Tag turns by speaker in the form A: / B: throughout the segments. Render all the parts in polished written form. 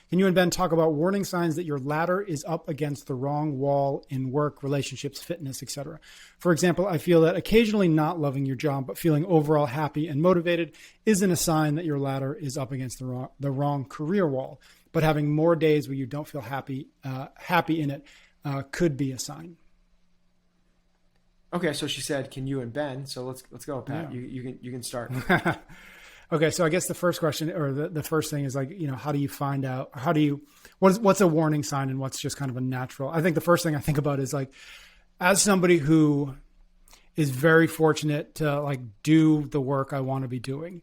A: Can you and Ben talk about warning signs that your ladder is up against the wrong wall in work, relationships, fitness, etc.? For example, I feel that occasionally not loving your job, but feeling overall happy and motivated isn't a sign that your ladder is up against the wrong career wall. But having more days where you don't feel happy in it could be a sign.
B: Okay, so she said, "Can you and Ben?" So let's go, Pat.
A: Yeah.
B: You can start.
A: Okay, so I guess the first question or the first thing is like, how do you find out? What's a warning sign and what's just kind of a natural? I think the first thing I think about is like, as somebody who is very fortunate to like do the work I want to be doing.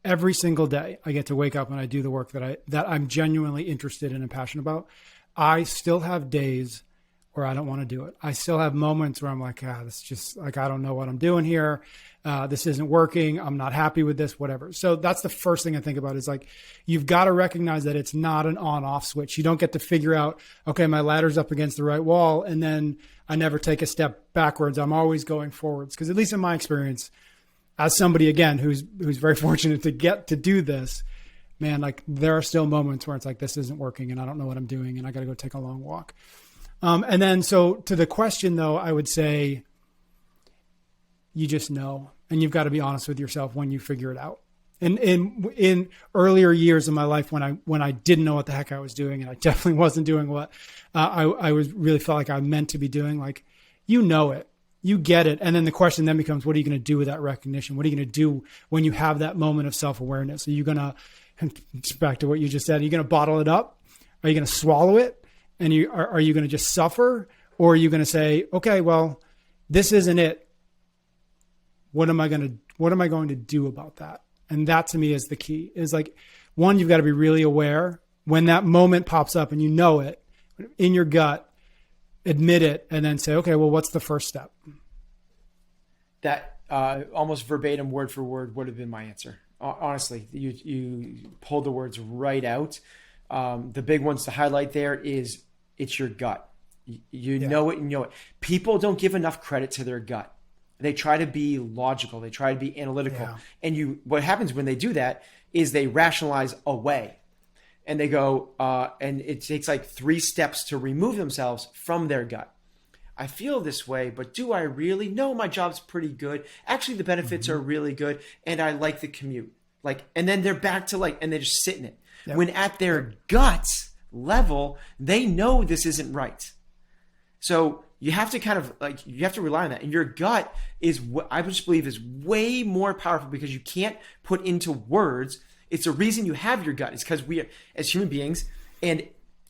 A: Every single day I get to wake up and I do the work that I'm genuinely interested in and passionate about. I still have days where I don't want to do it. I still have moments where I'm like, this is just like, I don't know what I'm doing here. This isn't working. I'm not happy with this, whatever. So that's the first thing I think about is like, you've got to recognize that it's not an on-off switch. You don't get to figure out, okay, my ladder's up against the right wall. And then I never take a step backwards. I'm always going forwards. Because at least in my experience, as somebody, again, who's very fortunate to get to do this, man, like there are still moments where it's like, this isn't working and I don't know what I'm doing and I got to go take a long walk. And then, so to the question though, I would say you just know, and you've got to be honest with yourself when you figure it out. And in earlier years of my life, when I didn't know what the heck I was doing, and I definitely wasn't doing what I was really felt like I meant to be doing, like, you know it, you get it. And then the question then becomes, what are you going to do with that recognition? What are you going to do when you have that moment of self-awareness? Are you going to, back to what you just said, are you going to bottle it up? Are you going to swallow it? And are you going to just suffer? Or are you going to say, okay, well, this isn't it. What am I going to do about that? And that to me is the key, is like, one, you've got to be really aware when that moment pops up and you know it in your gut, admit it, and then say, okay, well, what's the first step?
B: That almost verbatim, word for word, would have been my answer. Honestly, you pulled the words right out. The big ones to highlight there is it's your gut. You know it and you know it. People don't give enough credit to their gut. They try to be logical. They try to be analytical. Yeah. And what happens when they do that is they rationalize away. And they go, and it takes like 3 steps to remove themselves from their gut. I feel this way, but do I really? No, my job's pretty good. Actually, the benefits are really good. And I like the commute. And then they're back to and they just sit in it. Yep. When at their gut level, they know this isn't right. So you have to kind of you have to rely on that. And your gut is what I just believe is way more powerful because you can't put into words. It's the reason you have your gut. It's because we are, as human beings, and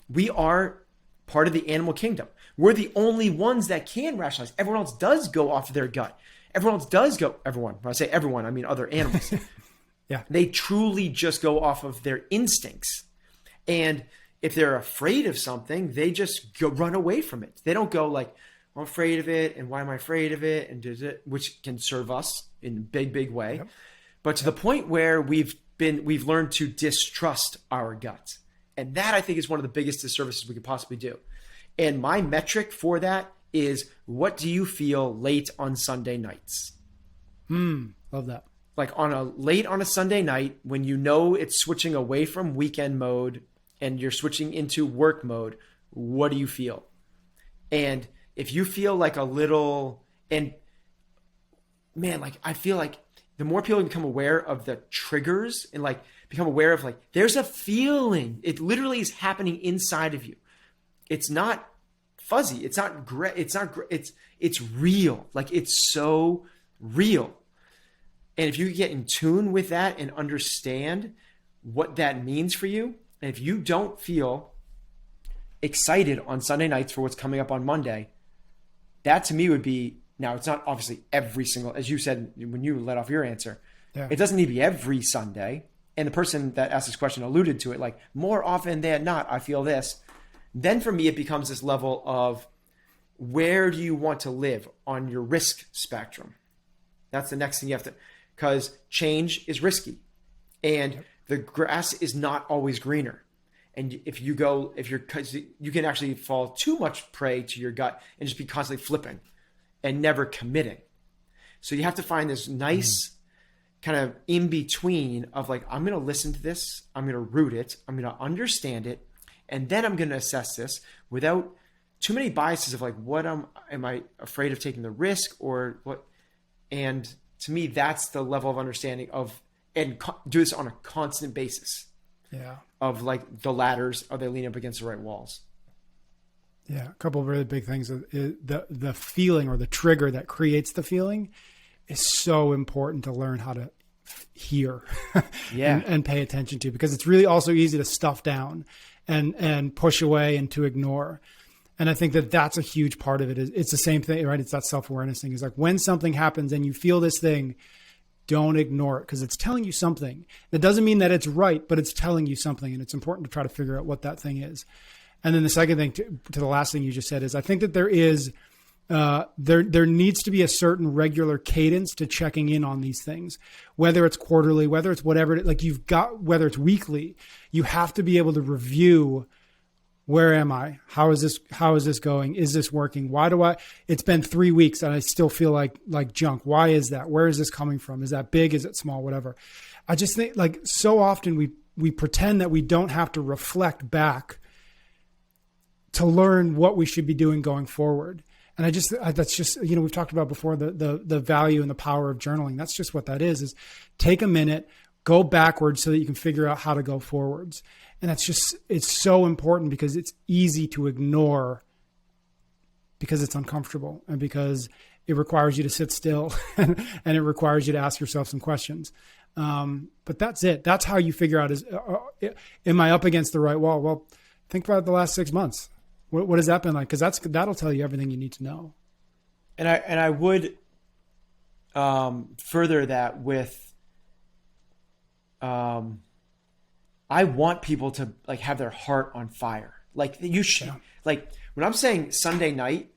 B: we are part of the animal kingdom. We're the only ones that can rationalize. Everyone else does go off of their gut. Everyone else does go, everyone. When I say everyone, I mean other animals.
A: Yeah.
B: They truly just go off of their instincts. And if they're afraid of something, they just run away from it. They don't go I'm afraid of it, and why am I afraid of it, and does it, which can serve us in a big, big way. Yep. But to the point where we've learned to distrust our gut. And that, I think, is one of the biggest disservices we could possibly do. And my metric for that is, what do you feel late on Sunday nights?
A: Love that.
B: Late on a Sunday night, when you know it's switching away from weekend mode and you're switching into work mode, what do you feel? And if you feel like a little, and man, I feel like the more people become aware of the triggers and become aware of there's a feeling, it literally is happening inside of you. It's not fuzzy. It's not great. It's real. It's so real. And if you get in tune with that and understand what that means for you, and if you don't feel excited on Sunday nights for what's coming up on Monday, that to me would be, now it's not obviously every single, as you said when you let off your answer, It doesn't need to be every Sunday. And the person that asked this question alluded to it, more often than not, I feel this. Then for me, it becomes this level of, where do you want to live on your risk spectrum? That's the next thing you have to, because change is risky and the grass is not always greener. And you can actually fall too much prey to your gut and just be constantly flipping and never committing. So you have to find this nice kind of in between of like, I'm going to listen to this, I'm going to root it, I'm going to understand it, and then I'm going to assess this without too many biases of like, what am I afraid of taking the risk or what? And to me, that's the level of understanding of, and do this on a constant basis.
A: Yeah.
B: Of like the ladders, are they leaning up against the right walls?
A: Yeah. A couple of really big things. The feeling or the trigger that creates the feeling is so important to learn how to hear and pay attention to, because it's really also easy to stuff down and push away and to ignore. And I think that that's a huge part of it. It's the same thing, right? It's that self-awareness thing. It's like when something happens and you feel this thing, don't ignore it because it's telling you something. That doesn't mean that it's right, but it's telling you something. And it's important to try to figure out what that thing is. And then the second thing to the last thing you just said is I think that there is, there needs to be a certain regular cadence to checking in on these things, whether it's quarterly, whether it's whatever, like you've got, whether it's weekly, you have to be able to review, where am I? How is this going? Is this working? It's been 3 weeks and I still feel like junk. Why is that? Where is this coming from? Is that big? Is it small? Whatever. I just think like so often we pretend that we don't have to reflect back to learn what we should be doing going forward. And that's just, we've talked about before the value and the power of journaling. That's just what that is take a minute, go backwards so that you can figure out how to go forwards. And it's so important because it's easy to ignore because it's uncomfortable and because it requires you to sit still and it requires you to ask yourself some questions. But that's it. That's how you figure out am I up against the right wall? Well, think about the last 6 months. What has that been like? Because that'll tell you everything you need to know.
B: And I would further that with I want people to like have their heart on fire. Like you should, like when I'm saying Sunday night,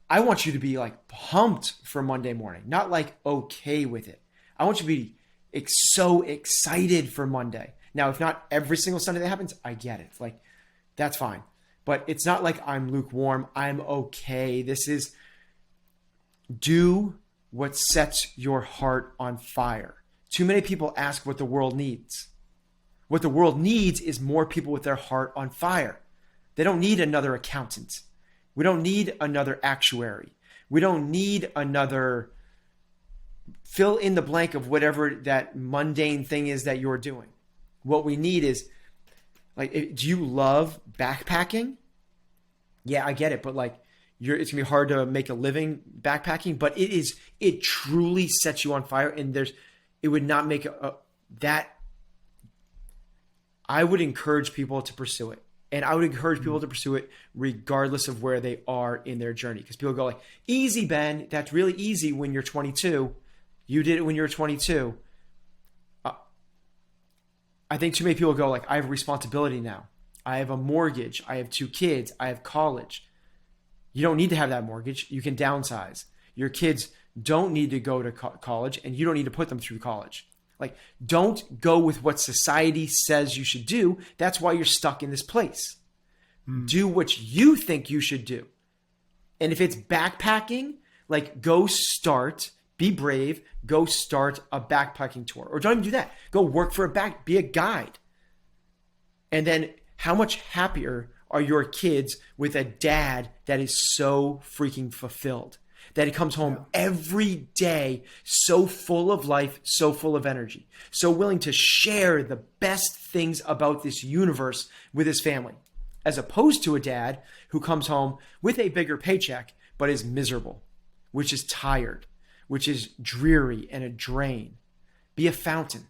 B: I want you to be like pumped for Monday morning, not like okay with it. I want you to be so excited for Monday. Now, if not every single Sunday that happens, I get it. Like that's fine. But it's not like I'm lukewarm. I'm okay. Do what sets your heart on fire. Too many people ask what the world needs. What the world needs is more people with their heart on fire. They don't need another accountant. We don't need another actuary. We don't need another fill in the blank of whatever that mundane thing is that you're doing. What we need is like, do you love backpacking? Yeah, I get it. But like it's gonna be hard to make a living backpacking, but it truly sets you on fire. And it would not make that. I would encourage people to pursue it. And I would encourage people to pursue it regardless of where they are in their journey. Because people go like, easy, Ben. That's really easy when you're 22. You did it when you were 22. I think too many people go like, I have a responsibility now. I have a mortgage. I have 2 kids. I have college. You don't need to have that mortgage. You can downsize. Your kids don't need to go to college, and you don't need to put them through college. Like, don't go with what society says you should do. That's why you're stuck in this place. Do what you think you should do. And if it's backpacking, like be brave, go start a backpacking tour. Or don't even do that. Go work for be a guide. And then how much happier are your kids with a dad that is so freaking fulfilled? That he comes home every day so full of life, so full of energy, so willing to share the best things about this universe with his family, as opposed to a dad who comes home with a bigger paycheck, but is miserable, which is tired, which is dreary and a drain. Be a fountain.